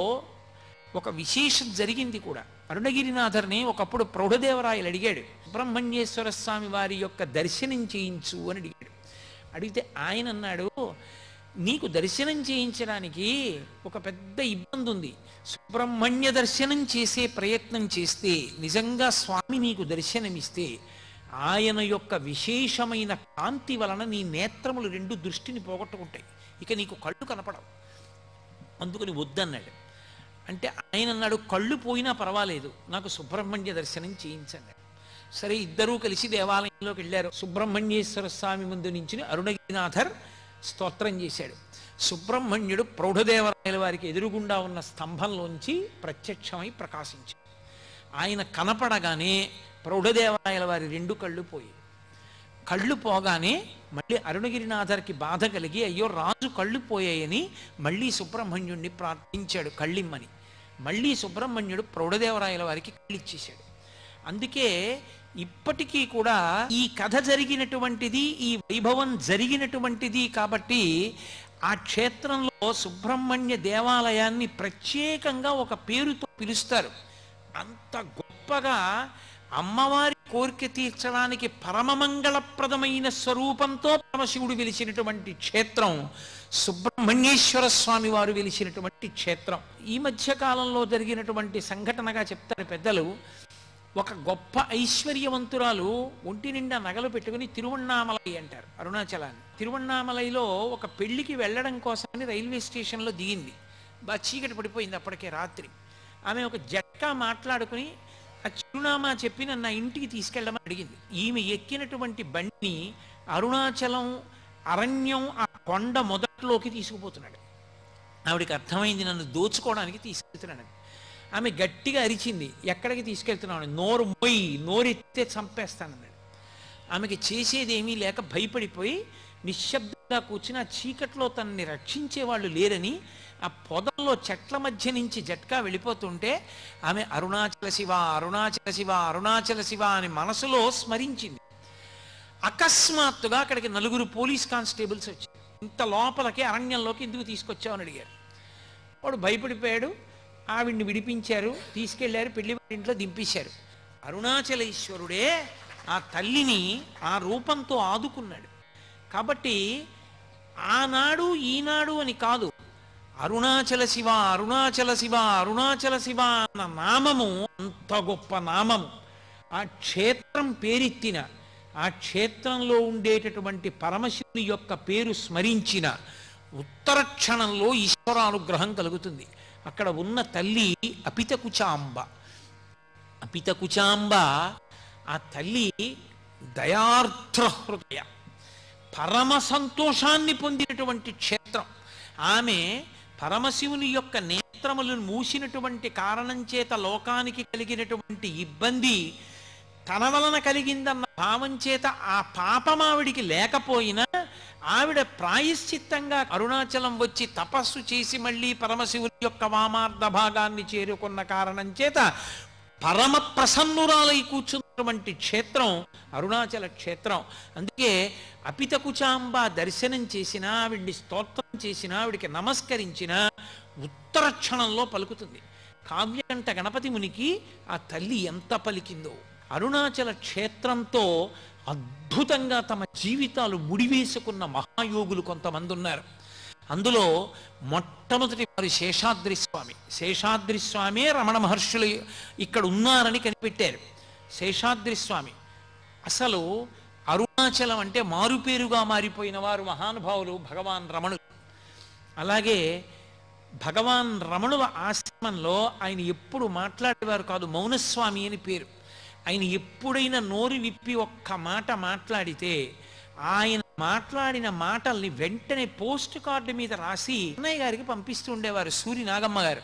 [SPEAKER 7] ఒక విశేషం జరిగింది కూడా. అరుణగిరినాథర్ని ఒకప్పుడు ప్రౌఢదేవరాయలు అడిగాడు, సుబ్రహ్మణ్యేశ్వర స్వామి వారి యొక్క దర్శనం చేయించు అని అడిగాడు. అడిగితే ఆయన అన్నాడు, నీకు దర్శనం చేయించడానికి ఒక పెద్ద ఇబ్బంది ఉంది. సుబ్రహ్మణ్య దర్శనం చేసే ప్రయత్నం చేస్తే, నిజంగా స్వామి నీకు దర్శనమిస్తే ఆయన యొక్క విశేషమైన కాంతి వలన నీ నేత్రములు రెండు దృష్టిని పోగొట్టుకుంటాయి, ఇక నీకు కళ్ళు కనపడవు, అందుకని వద్దన్నాడు. అంటే ఆయన అన్నాడు, కళ్ళు పోయినా పర్వాలేదు, నాకు సుబ్రహ్మణ్య దర్శనం చేయించండి. సరే, ఇద్దరూ కలిసి దేవాలయంలోకి వెళ్ళారు. సుబ్రహ్మణ్యేశ్వర స్వామి ముందు నుంచి అరుణగిరినాథర్ స్తోత్రం చేశాడు. సుబ్రహ్మణ్యుడు ప్రౌఢదేవరాయల వారికి ఎదురుగుండా ఉన్న స్తంభంలోంచి ప్రత్యక్షమై ప్రకాశించాడు. ఆయన కనపడగానే ప్రౌఢదేవరాయల వారి రెండు కళ్ళు పోయి, కళ్ళు పోగానే మళ్ళీ అరుణగిరినాథర్కి బాధ కలిగి, అయ్యో రాజు కళ్ళు పోయాయని మళ్ళీ సుబ్రహ్మణ్యుడిని ప్రార్థించాడు కళ్ళిమ్మని. మళ్ళీ సుబ్రహ్మణ్యుడు ప్రౌఢదేవరాయల వారికి కళ్ళిచ్చేశాడు. అందుకే ఇప్పటికీ కూడా ఈ కథ జరిగినటువంటిది, ఈ వైభవం జరిగినటువంటిది కాబట్టి ఆ క్షేత్రంలో సుబ్రహ్మణ్య దేవాలయాన్ని ప్రత్యేకంగా ఒక పేరుతో పిలుస్తారు. అంత గొప్పగా అమ్మవారి కోరిక తీర్చడానికి పరమమంగళప్రదమైన స్వరూపంతో పరమశివుడు వెలిసినటువంటి క్షేత్రం సుబ్రహ్మణ్యేశ్వర స్వామి వారు వెలిసినటువంటి క్షేత్రం. ఈ మధ్య కాలంలో జరిగినటువంటి సంఘటనగా చెప్తారు పెద్దలు. ఒక గొప్ప ఐశ్వర్యవంతురాలు ఒంటి నిండా నగలు పెట్టుకుని తిరువణ్ణామలై అంటారు అరుణాచలాన్ని. తిరువణ్ణామలైలో ఒక పెళ్లికి వెళ్ళడం కోసమని రైల్వే స్టేషన్లో దిగింది. బాగా చీకటి పడిపోయింది అప్పటికే రాత్రి. ఆమె ఒక జట్కా మాట్లాడుకుని ఆ చిరునామా చెప్పి నన్ను నా ఇంటికి తీసుకెళ్ళమని అడిగింది. ఈమె ఎక్కినటువంటి బండిని అరుణాచలం అరణ్యం ఆ కొండ మొదట్లోకి తీసుకుపోతున్నాడు. ఆవిడికి అర్థమైంది నన్ను దోచుకోవడానికి తీసుకెళ్తున్నాడని. ఆమె గట్టిగా అరిచింది, ఎక్కడికి తీసుకెళ్తున్నాను, నోరు మొయ్యి, నోరెత్తే చంపేస్తానన్నాడు. ఆమెకి చేసేదేమీ లేక భయపడిపోయి నిశ్శబ్దంగా కూర్చుని ఆ చీకట్లో తనని రక్షించేవాళ్ళు లేరని ఆ పొదల్లో చెట్ల మధ్య నుంచి జట్కా వెళ్ళిపోతుంటే ఆమె అరుణాచల శివ అరుణాచల శివ అరుణాచల శివ అని మనసులో స్మరించింది. అకస్మాత్తుగా అక్కడికి 4 పోలీస్ కానిస్టేబుల్స్ వచ్చారు. ఇంత లోపలికి అరణ్యంలోకి ఎందుకు తీసుకొచ్చామని అడిగారు. వాడు భయపడిపోయాడు. ఆవిడ్ని విడిపించారు, తీసుకెళ్లారు, పెళ్లివారింట్లో దింపేశారు. అరుణాచలేశ్వరుడే ఆ తల్లిని ఆ రూపంతో ఆదుకున్నాడు. కాబట్టి ఆనాడు ఈనాడు అని కాదు, అరుణాచల శివ అరుణాచల శివ అరుణాచల శివ అన్న నామము అంత గొప్ప నామము. ఆ క్షేత్రం పేరెత్తిన, ఆ క్షేత్రంలో ఉండేటటువంటి పరమశివుని యొక్క పేరు స్మరించిన ఉత్తర క్షణంలో ఈశ్వరానుగ్రహం కలుగుతుంది. అక్కడ ఉన్న తల్లి అపితకుచాంబ. అపితకుచాంబ ఆ తల్లి దయార్ద్ర హృదయ, పరమ సంతోషాన్ని పొందినటువంటి క్షేత్రం. ఆమె పరమశివుని యొక్క నేత్రములను మూసినటువంటి కారణం చేత లోకానికి కలిగినటువంటి ఇబ్బంది తన వలన కలిగిందన్న భావం చేత ఆ పాపం ఆవిడికి లేకపోయినా ఆవిడ ప్రాయశ్చిత్తంగా అరుణాచలం వచ్చి తపస్సు చేసి మళ్ళీ పరమశివుని యొక్క వామార్ధ భాగాన్ని చేరుకున్న కారణం చేత పరమ ప్రసన్నురాలై కూర్చున్నటువంటి క్షేత్రం అరుణాచల క్షేత్రం. అందుకే అపితకుచాంబ దర్శనం చేసినా, ఆవిడ్ని స్తోత్రం చేసినా, ఆవిడికి నమస్కరించినా ఉత్తర క్షణంలో పలుకుతుంది. కావ్యకంఠ గణపతి మునికి ఆ తల్లి ఎంత పలికిందో. అరుణాచల క్షేత్రంతో అద్భుతంగా తమ జీవితాలు ముడివేసుకున్న మహాయోగులు కొంతమంది ఉన్నారు. అందులో మొట్టమొదటి వారి శేషాద్రి స్వామి. శేషాద్రి స్వామే రమణ మహర్షులు ఇక్కడ ఉన్నారని కనిపెట్టారు. శేషాద్రి స్వామి అసలు అరుణాచలం అంటే మారుపేరుగా మారిపోయిన వారు మహానుభావులు భగవాన్ రమణులు. అలాగే భగవాన్ రమణుల ఆశ్రమంలో ఆయన ఎప్పుడు మాట్లాడేవారు కాదు, మౌనస్వామి అని పేరు. ఆయన ఎప్పుడైనా నోరు విప్పి ఒక్క మాట మాట్లాడితే ఆయన మాట్లాడిన మాటల్ని వెంటనే పోస్ట్ కార్డు మీద రాసి అన్నయ్య గారికి పంపిస్తూ ఉండేవారు సూరి నాగమ్మ గారు.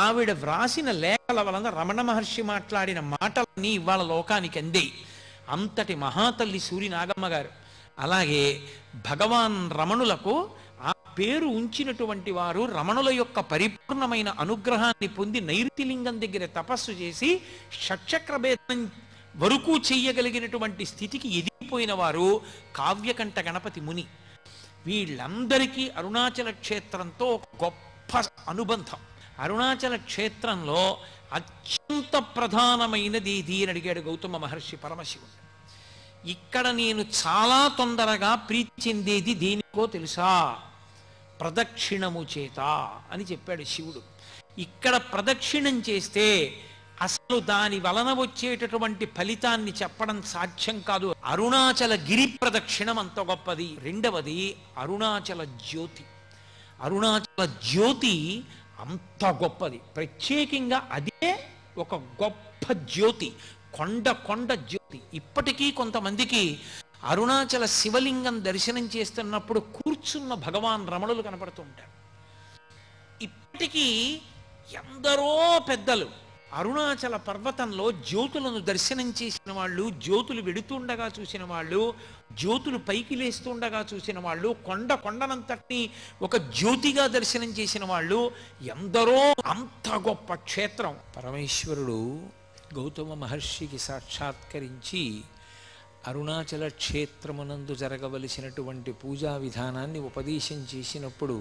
[SPEAKER 7] ఆవిడ వ్రాసిన లేఖల వలన రమణ మహర్షి మాట్లాడిన మాటలన్నీ ఇవాళ లోకానికి అందాయి. అంతటి మహాతల్లి సూరి నాగమ్మ గారు. అలాగే భగవాన్ రమణులకు ఆ పేరు ఉంచినటువంటి వారు రమణుల యొక్క పరిపూర్ణమైన అనుగ్రహాన్ని పొంది నైరుతిలింగం దగ్గర తపస్సు చేసి షట్చక్రభేదం వరకు చెయ్యగలిగినటువంటి స్థితికి ఎదిగిపోయిన వారు కావ్యకంఠ గణపతి ముని. వీళ్ళందరికీ అరుణాచల క్షేత్రంతో ఒక గొప్ప అనుబంధం. అరుణాచల క్షేత్రంలో అత్యంత ప్రధానమైనది ఏది అని అడిగాడు గౌతమ మహర్షి పరమశివుడు. ఇక్కడ నేను చాలా తొందరగా ప్రీతి చెందేది దేనికో తెలుసా? ప్రదక్షిణము చేత అని చెప్పాడు శివుడు. ఇక్కడ ప్రదక్షిణం చేస్తే అసలు దాని వలన వచ్చేటటువంటి ఫలితాన్ని చెప్పడం సాధ్యం కాదు. అరుణాచల గిరి ప్రదక్షిణం అంత గొప్పది. రెండవది అరుణాచల జ్యోతి. అరుణాచల జ్యోతి అంత గొప్పది. ప్రత్యేకంగా అదే ఒక గొప్ప జ్యోతి, కొండ జ్యోతి. ఇప్పటికీ కొంతమందికి అరుణాచల శివలింగం దర్శనం చేస్తున్నప్పుడు కూర్చున్న భగవాన్ రమణులు కనపడుతూ ఉంటారు. ఇప్పటికీ ఎందరో పెద్దలు అరుణాచల పర్వతంలో జ్యోతులను దర్శనం చేసిన వాళ్ళు, జ్యోతులు వెడుతుండగా చూసిన వాళ్ళు, జ్యోతులు పైకి లేస్తుండగా చూసిన వాళ్ళు, కొండనంతటిని ఒక జ్యోతిగా దర్శనం చేసిన వాళ్ళు ఎందరో. అంత గొప్ప క్షేత్రం. పరమేశ్వరుడు గౌతమ మహర్షికి సాక్షాత్కరించి అరుణాచల క్షేత్రమునందు జరగవలసినటువంటి పూజా విధానాన్ని ఉపదేశం చేసినప్పుడు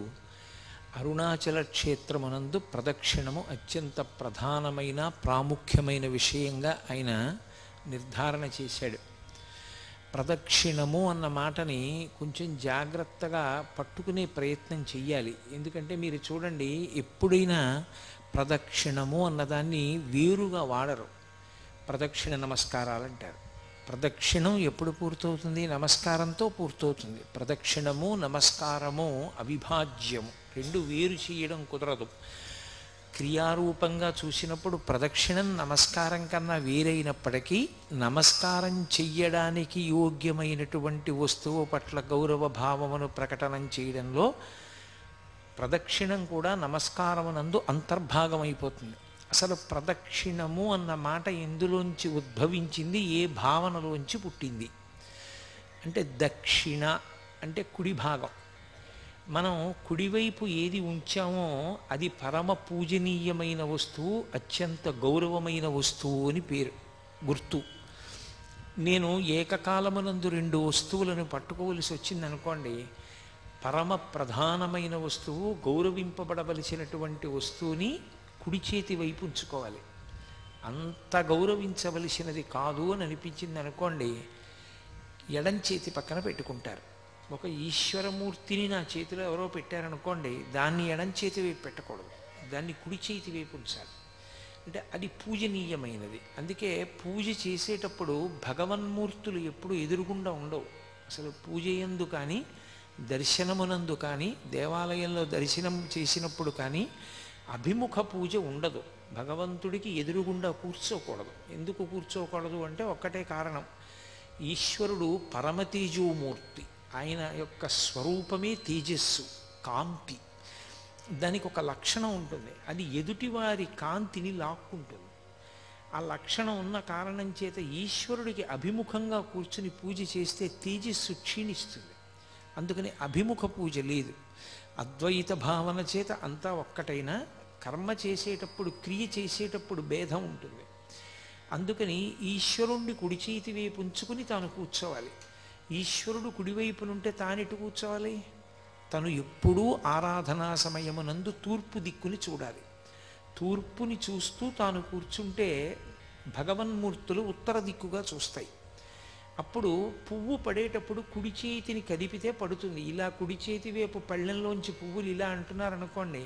[SPEAKER 7] అరుణాచల క్షేత్రమునందు ప్రదక్షిణము అత్యంత ప్రధానమైన ప్రాముఖ్యమైన విషయంగా ఆయన నిర్ధారణ చేశాడు. ప్రదక్షిణము అన్న మాటని కొంచెం జాగ్రత్తగా పట్టుకునే ప్రయత్నం చెయ్యాలి. ఎందుకంటే మీరు చూడండి, ఎప్పుడైనా ప్రదక్షిణము అన్నదాన్ని వేరుగా వాడరు. ప్రదక్షిణ నమస్కారాలు అంటారు. ప్రదక్షిణం ఎప్పుడు పూర్తవుతుంది? నమస్కారంతో పూర్తవుతుంది. ప్రదక్షిణము నమస్కారము అవిభాజ్యము, రెండు వేరు చేయడం కుదరదు. క్రియారూపంగా చూసినప్పుడు ప్రదక్షిణం నమస్కారం కన్నా వేరైనప్పటికీ నమస్కారం చెయ్యడానికి యోగ్యమైనటువంటి వస్తువు పట్ల గౌరవ భావమును ప్రకటనం చేయడంలో ప్రదక్షిణం కూడా నమస్కారమునందు అంతర్భాగమైపోతుంది. అసలు ప్రదక్షిణము అన్న మాట ఎందులోంచి ఉద్భవించింది, ఏ భావనలోంచి పుట్టింది అంటే దక్షిణ అంటే కుడి భాగం. మనం కుడివైపు ఏది ఉంచామో అది పరమ పూజనీయమైన వస్తువు, అత్యంత గౌరవమైన వస్తువు అని పేరు, గుర్తు. నేను ఏకకాలమునందు రెండు వస్తువులను పట్టుకోవలసి వచ్చిందనుకోండి, పరమ ప్రధానమైన వస్తువు, గౌరవింపబడవలసినటువంటి వస్తువుని కుడి చేతి వైపు ఉంచుకోవాలి. అంత గౌరవించవలసినది కాదు అని అనిపించింది అనుకోండి, ఎడం చేతి పక్కన పెట్టుకుంటారు. ఒక ఈశ్వరమూర్తిని నా చేతిలో ఎవరో పెట్టారనుకోండి, దాన్ని ఎడం చేతి వైపు పెట్టకూడదు, దాన్ని కుడి చేతి వైపు ఉంచాలి. అంటే అది పూజనీయమైనది. అందుకే పూజ చేసేటప్పుడు భగవన్మూర్తులు ఎప్పుడు ఎదురుగుండా ఉండవు. అసలు పూజ యందు కానీ దర్శనమునందు కానీ దేవాలయంలో దర్శనం చేసినప్పుడు కానీ అభిముఖ పూజ ఉండదు. భగవంతుడికి ఎదురుగుండా కూర్చోకూడదు. ఎందుకు కూర్చోకూడదు అంటే ఒక్కటే కారణం, ఈశ్వరుడు పరమతేజోమూర్తి. ఆయన యొక్క స్వరూపమే తేజస్సు, కాంతి. దానికి ఒక లక్షణం ఉంటుంది, అది ఎదుటివారి కాంతిని లాక్కుంటుంది. ఆ లక్షణం ఉన్న కారణం చేత ఈశ్వరుడికి అభిముఖంగా కూర్చుని పూజ చేస్తే తేజస్సు క్షీణిస్తుంది. అందుకని అభిముఖ పూజ లేదు. అద్వైత భావన చేత అంతా ఒక్కటైనా కర్మ చేసేటప్పుడు, క్రియ చేసేటప్పుడు భేదం ఉంటుంది. అందుకని ఈశ్వరుణ్ణి కుడి చేతి వైపు ఉంచుకుని తాను కూర్చోవాలి. ఈశ్వరుడు కుడివైపునుంటే తానెటు కూర్చోవాలి? తను ఎప్పుడూ ఆరాధనా సమయమునందు తూర్పు దిక్కుని చూడాలి. తూర్పుని చూస్తూ తాను కూర్చుంటే భగవన్మూర్తులు ఉత్తర దిక్కుగా చూస్తాయి. అప్పుడు పువ్వు పడేటప్పుడు కుడి చేతిని కదిపితే పడుతుంది. ఇలా కుడి చేతి వైపు పళ్ళెంలోంచి పువ్వులు ఇలా అంటున్నారనుకోండి,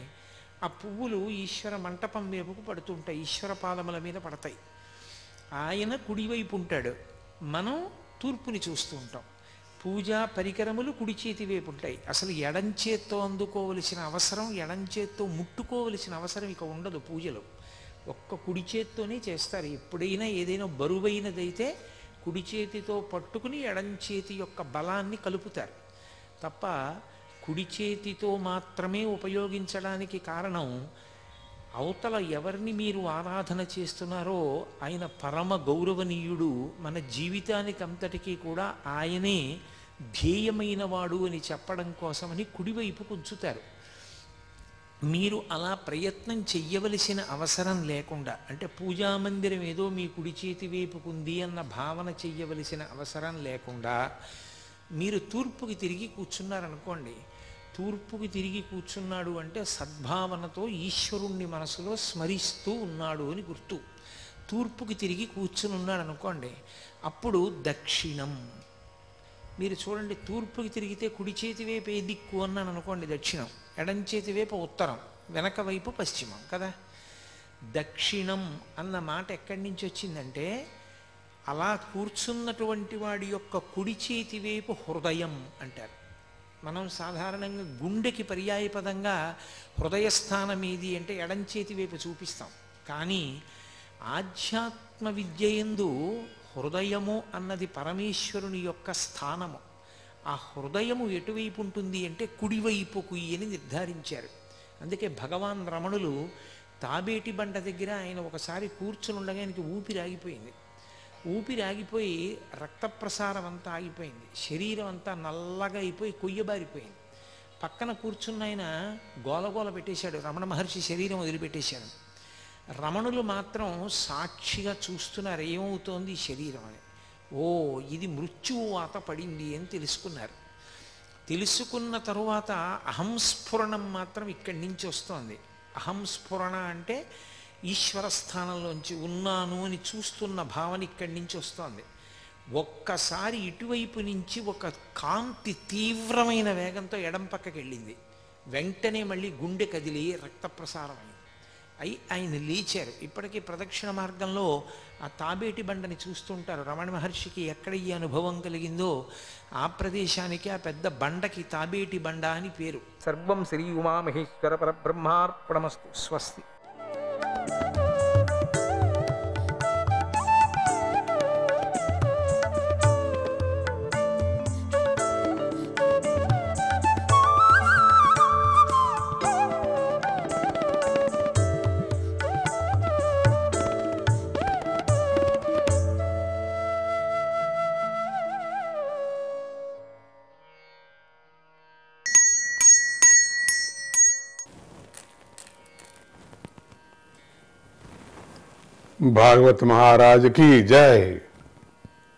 [SPEAKER 7] ఆ పువ్వులు ఈశ్వర మంటపం వైపుకు పడుతుంటాయి, ఈశ్వర పాదముల మీద పడతాయి. ఆయన కుడివైపు ఉంటాడు, మనం తూర్పుని చూస్తూ ఉంటాం. పూజా పరికరములు కుడి చేతి వైపు ఉంటాయి. అసలు ఎడంచేత్తో అందుకోవలసిన అవసరం, ఎడంచేత్తో ముట్టుకోవలసిన అవసరం ఇక ఉండదు. పూజలు ఒక్క కుడి చేత్తోనే చేస్తారు. ఎప్పుడైనా ఏదైనా బరువైనదైతే కుడి చేతితో పట్టుకుని ఎడంచేతి యొక్క బలాన్ని కలుపుతారు తప్ప కుడి చేతితో మాత్రమే ఉపయోగించడానికి కారణం, అవతల ఎవరిని మీరు ఆరాధన చేస్తున్నారో ఆయన పరమ గౌరవనీయుడు, మన జీవితానికి అంతటికీ కూడా ఆయనే ధ్యేయమైన వాడు అని చెప్పడం కోసమని కుడివైపు ఉంచుతారు. మీరు అలా ప్రయత్నం చెయ్యవలసిన అవసరం లేకుండా, అంటే పూజామందిరం ఏదో మీ కుడి చేతి వైపుకుంది అన్న భావన చెయ్యవలసిన అవసరం లేకుండా మీరు తూర్పుకి తిరిగి కూర్చున్నారనుకోండి, తూర్పుకి తిరిగి కూర్చున్నాడు అంటే సద్భావనతో ఈశ్వరుణ్ణి మనసులో స్మరిస్తూ ఉన్నాడు అని గుర్తు. తూర్పుకి తిరిగి కూర్చుని ఉన్నాడు అనుకోండి, అప్పుడు దక్షిణం. మీరు చూడండి, తూర్పుకి తిరిగితే కుడి చేతి వైపు ఏ దిక్కు అన్నాను అనుకోండి దక్షిణం, ఎడం చేతి వైపు ఉత్తరం, వెనక వైపు పశ్చిమం కదా. దక్షిణం అన్న మాట ఎక్కడి నుంచి వచ్చిందంటే, అలా కూర్చున్నటువంటి వాడి యొక్క కుడి చేతి వైపు హృదయం అంటారు. మనం సాధారణంగా గుండెకి పర్యాయపదంగా హృదయస్థానం ఏది అంటే ఎడం చేతి వైపు చూపిస్తాం. కానీ ఆధ్యాత్మ విద్యయందు హృదయము అన్నది పరమేశ్వరుని యొక్క స్థానము. ఆ హృదయము ఎటువైపు ఉంటుంది అంటే కుడివైపుకు అని నిర్ధారించారు. అందుకే భగవాన్ రమణులు తాబేటి బండ దగ్గర ఆయన ఒకసారి కూర్చుని ఉండగా ఆయనకి ఊపిరి ఆగిపోయింది. ఊపిరి ఆగిపోయి రక్త ప్రసారం అంతా ఆగిపోయింది, శరీరం అంతా నల్లగా అయిపోయి కొయ్యబారిపోయింది. పక్కన కూర్చున్న ఆయన గోలగోల పెట్టేశాడు, రమణ మహర్షి శరీరం వదిలిపెట్టేశాడు. రమణులు మాత్రం సాక్షిగా చూస్తున్నారు ఏమవుతోంది ఈ శరీరం అని. ఓ, ఇది మృత్యువు వాత పడింది అని తెలుసుకున్నారు. తెలుసుకున్న తరువాత అహంస్ఫురణం మాత్రం ఇక్కడి నుంచి వస్తోంది. అహంస్ఫురణ అంటే ఈశ్వర స్థానంలోంచి ఉన్నాను అని చూస్తున్న భావన ఇక్కడి నుంచి వస్తోంది. ఒక్కసారి ఇటువైపు నుంచి ఒక కాంతి తీవ్రమైన వేగంతో ఎడం పక్కకి వెళ్ళింది. వెంటనే మళ్ళీ గుండె కదిలి రక్త ప్రసారం అయింది. ఆయన లేచారు. ఇప్పటికీ ప్రదక్షిణ మార్గంలో ఆ తాబేటి బండని చూస్తుంటారు. రమణ మహర్షికి ఎక్కడ ఈ అనుభవం కలిగిందో ఆ ప్రదేశానికి, ఆ పెద్ద బండకి తాబేటి బండ అని పేరు.
[SPEAKER 8] సర్వం శ్రీ ఉమామహేశ్వర పరబ్రహ్మార్పణమస్తు. స్వస్తి.
[SPEAKER 9] భాగవత్ మహారాజ్ కి జై.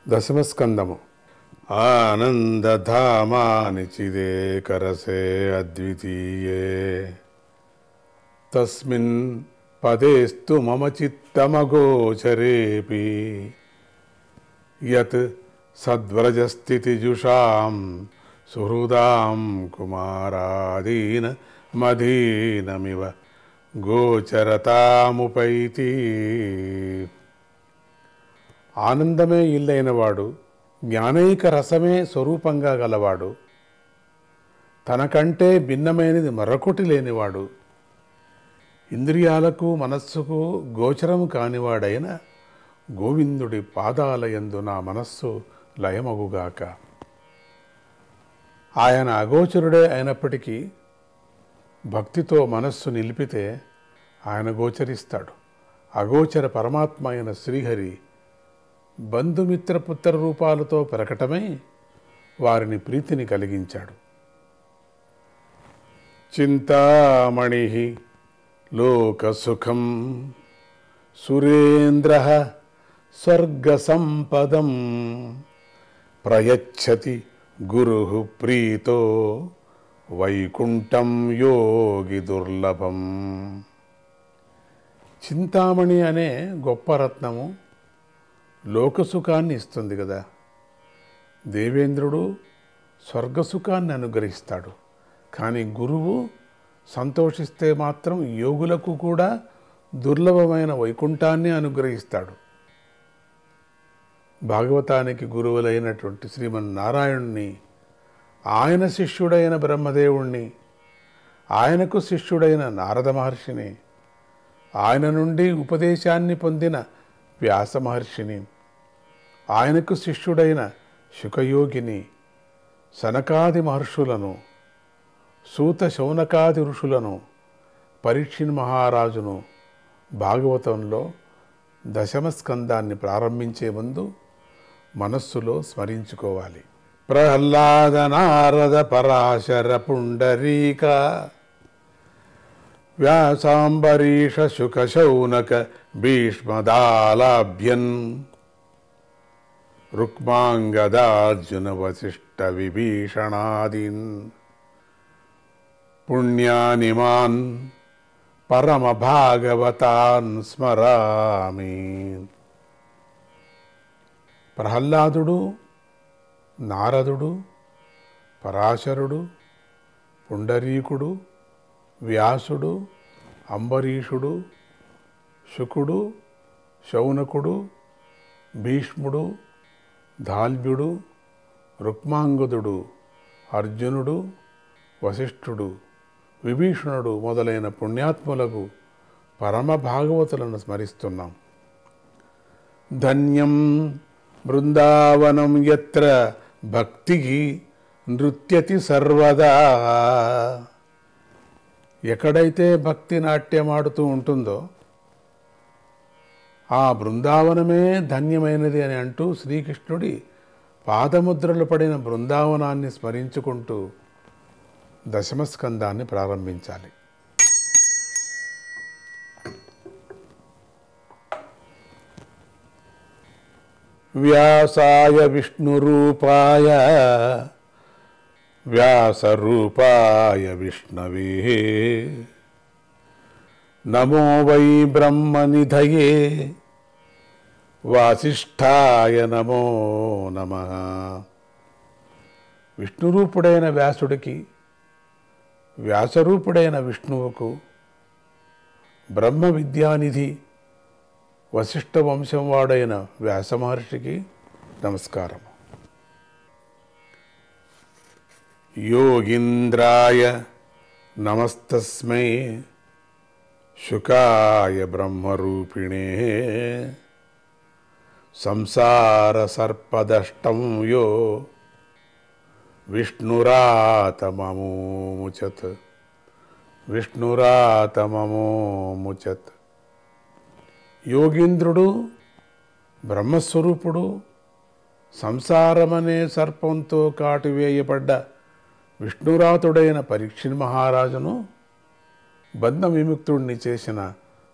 [SPEAKER 9] దశమ స్కందము. ఆనందధామాని చిదేకరసే అద్వితీయే తస్మిన్ పదేస్తు మమ చిత్తమగోచరేపి యత్ సద్వ్రజస్థితిజుషాం సుహృదాం కుమారాదీన మదీనమివ గోచరతాముపైతి. ఆనందమే ఇల్లైనవాడు, జ్ఞానైక రసమే స్వరూపంగా గలవాడు, తనకంటే భిన్నమైనది మరొకటి లేనివాడు, ఇంద్రియాలకు మనస్సుకు గోచరము కానివాడైన గోవిందుడి పాదాలయందు నా మనస్సు లయమగుగాక. ఆయన అగోచరుడే అయినప్పటికీ భక్తితో మనస్సు నిలిపితే ఆయన గోచరిస్తాడు. అగోచర పరమాత్మ అయిన శ్రీహరి బంధుమిత్ర పుత్ర రూపాలతో ప్రకటమై వారిని ప్రీతిని కలిగించాడు. చింతామణి లోకసుఖం సురేంద్ర స్వర్గసంపదం ప్రయచ్చతి గురు ప్రీతో వైకుంఠం యోగి దుర్లభం. చింతామణి అనే గొప్ప రత్నము లోకసుఖాన్ని ఇస్తుంది కదా. దేవేంద్రుడు స్వర్గసుఖాన్ని అనుగ్రహిస్తాడు, కానీ గురువు సంతోషిస్తే మాత్రం యోగులకు కూడా దుర్లభమైన వైకుంఠాన్ని అనుగ్రహిస్తాడు. భాగవతానికి గురువులైనటువంటి శ్రీమన్నారాయణుణ్ణి, ఆయన శిష్యుడైన బ్రహ్మదేవుణ్ణి, ఆయనకు శిష్యుడైన నారద మహర్షిని, ఆయన నుండి ఉపదేశాన్ని పొందిన వ్యాస మహర్షిని, ఆయనకు శిష్యుడైన శుకయోగిని, సనకాది మహర్షులను, సూత శౌనకాది ఋషులను, పరీక్షిన్ మహారాజును భాగవతంలో దశమ స్కందాన్ని ప్రారంభించే ముందు మనస్సులో స్మరించుకోవాలి. ప్రహ్లాద నారద పరాశర పుండరీక వ్యాసాంబరీష శుక శౌనక భీష్మదాలాభ్యన్ రుక్మాంగదార్జున వశిష్ఠ విభీషణాదీన్ పుణ్యానిమాన్ పరమ భాగవతాన్ స్మరామి. ప్రహ్లాదుడు, నారదుడు, పరాశరుడు, పుండరీకుడు, వ్యాసుడు, అంబరీషుడు, శుకుడు, శౌనకుడు, భీష్ముడు, దాల్భ్యుడు, రుక్మాంగదుడు, అర్జునుడు, వశిష్ఠుడు, విభీషణుడు మొదలైన పుణ్యాత్ములకు పరమ భాగవతులను స్మరిస్తున్నాం. ధన్యం బృందావనం యత్ర భక్తి నృత్యతి సర్వదా. ఎక్కడైతే భక్తి నాట్యమాడుతూ ఉంటుందో ఆ బృందావనమే ధన్యమైనది అని అంటూ శ్రీకృష్ణుడి పాదముద్రలు పడిన బృందావనాన్ని స్మరించుకుంటూ దశమస్కందాన్ని ప్రారంభించాలి. వ్యాసాయ విష్ణురూపాయ వ్యాసరూపాయ విష్ణవే నమో వై బ్రహ్మనిధయే వాసిష్ఠాయ నమో నమః. విష్ణురూపుడైన వ్యాసుడికి, వ్యాసరూపుడైన విష్ణువుకు, బ్రహ్మ విద్యానిధి వశిష్ఠ వంశం వాడైన వ్యాస మహర్షికి నమస్కారం. యోగీంద్రాయ నమస్తస్మై శుకాయ బ్రహ్మరూపిణే సంసార సర్పదష్టం యో విష్ణురాతమమోముచత్ విష్ణురాతమమోముచత్. యోగీంద్రుడు, బ్రహ్మస్వరూపుడు, సంసారమనే సర్పంతో కాటువేయబడ్డ విష్ణురాతుడైన పరీక్షిన్ మహారాజును బంధ విముక్తుడిని చేసిన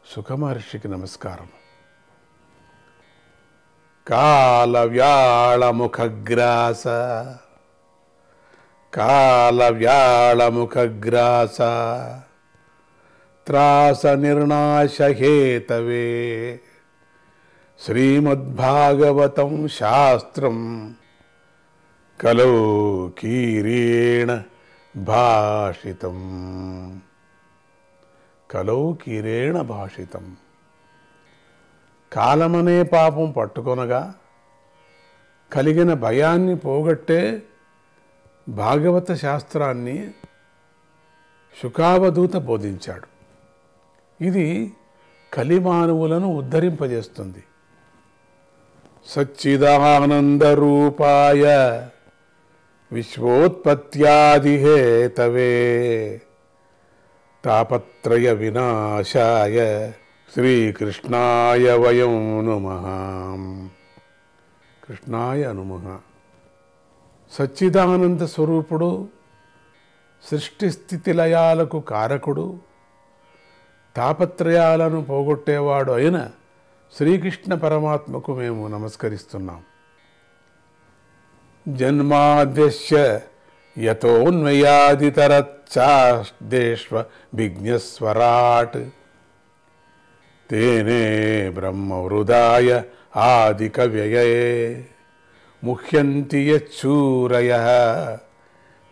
[SPEAKER 9] సుఖమహర్షికి నమస్కారం. కాలవ్యాళముఖగ్రాస కాలవ్యాళముఖగ్రాస త్రాస నిర్నాశహేతవే శ్రీమద్భాగవతం శాస్త్రం కలౌ కీరేణ భాషితం. కలౌ కీరేణ భాషితం. కాలమనే పాపం పట్టుకొనగా కలిగిన భయాన్ని పోగొట్టే భాగవత శాస్త్రాన్ని శుకావధూత బోధించాడు. ఇది కలిమానవులను ఉద్ధరింపజేస్తుంది. సచ్చిదానందరూపాయ విశ్వోత్పత్యాదిహేతవే తాపత్రయ వినాశాయ శ్రీకృష్ణాయ వయం నమః. కృష్ణాయ నమః. సచ్చిదానంద స్వరూపుడు, సృష్టి స్థితి లయాలకు కారకుడు, తాపత్రయాలను పోగొట్టేవాడు అయిన శ్రీకృష్ణ పరమాత్మకు మేము నమస్కరిస్తున్నాం. జన్మాద్యస్య యతోన్మయాదితరచ్చాదేష్వ విఘ్నస్వరాట్ తేనే బ్రహ్మహృదాయ ఆదికవ్యయే ముహ్యంతి యచ్చూరయః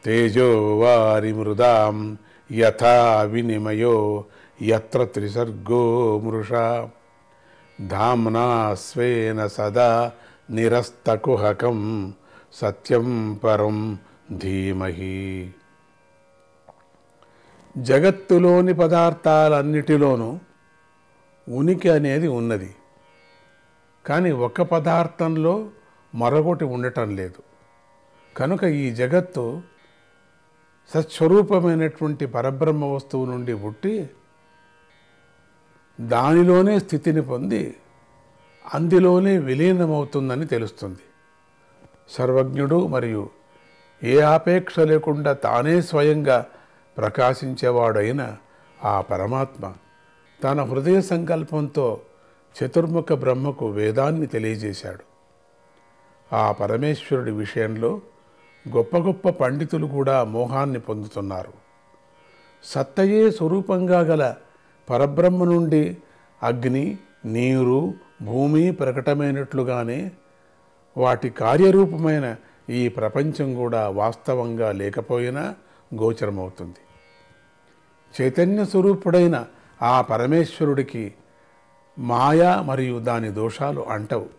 [SPEAKER 9] తేజో వారి మృదాం యథా వినిమయో యత్ర త్రిసర్గో మృషా ధామ్నా స్వేన సదా నిరస్తకుహకం సత్యం పరం ధీమహి. జగత్తులోని పదార్థాలన్నిటిలోనూ ఉనికి అనేది ఉన్నది. కానీ ఒక పదార్థంలో మరొకటి ఉండటం లేదు. కనుక ఈ జగత్తు సత్స్వరూపమైనటువంటి పరబ్రహ్మ వస్తువు నుండి పుట్టి దానిలోనే స్థితిని పొంది అందులోనే విలీనమవుతుందని తెలుస్తుంది. సర్వజ్ఞుడు మరియు ఏ ఆపేక్ష లేకుండా తానే స్వయంగా ప్రకాశించేవాడైన ఆ పరమాత్మ తన హృదయ సంకల్పంతో చతుర్ముఖ బ్రహ్మకు వేదాన్ని తెలియజేశాడు. ఆ పరమేశ్వరుడి విషయంలో గొప్ప గొప్ప పండితులు కూడా మోహాన్ని పొందుతున్నారు. సత్తయే స్వరూపంగా గల పరబ్రహ్మ నుండి అగ్ని, నీరు, భూమి ప్రకటమైనట్లుగానే వాటి కార్యరూపమైన ఈ ప్రపంచం కూడా వాస్తవంగా లేకపోయినా గోచరమవుతుంది. చైతన్య స్వరూపుడైన ఆ పరమేశ్వరుడికి మాయ మరియు దాని దోషాలు అంటవు.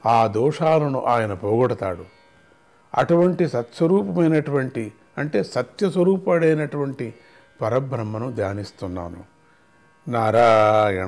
[SPEAKER 9] ఆ దోషాలను ఆయన పోగొడతాడు. అటువంటి సత్స్వరూపమైనటువంటి అంటే సత్యస్వరూపుడైనటువంటి పరబ్రహ్మను ధ్యానిస్తున్నాను. నారాయణ.